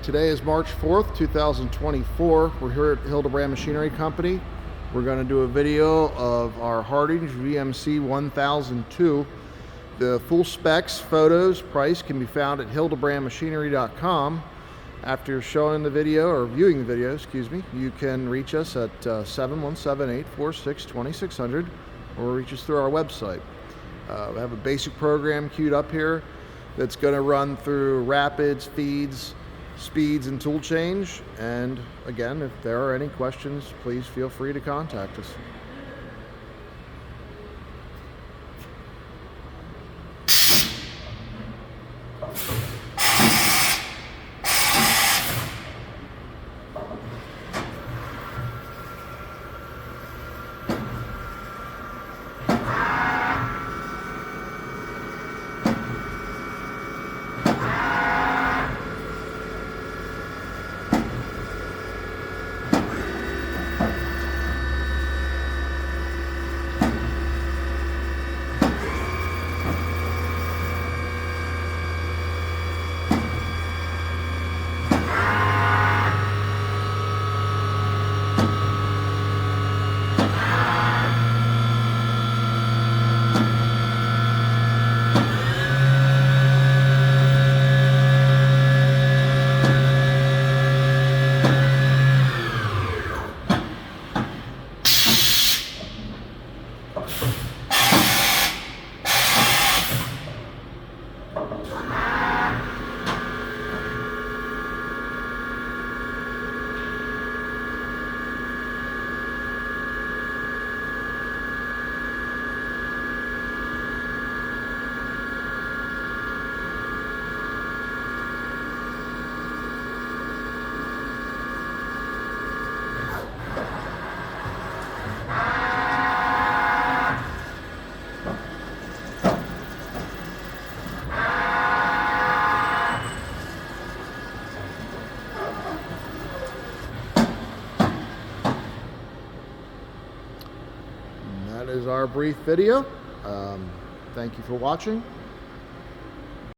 Today is March 4th, 2024. We're here at Hardinge Machinery Company. We're going to do a video of our Hardinge VMC 1002. The full specs, photos, price can be found at hildebrandmachinery.com. After showing the video, or viewing the video, excuse me, you can reach us at 717-846-2600 or reach us through our website. We have a basic program queued up here that's going to run through rapids, feeds, speeds, and tool change. And again, if there are any questions, please feel free to contact us. That is our brief video. Thank you for watching.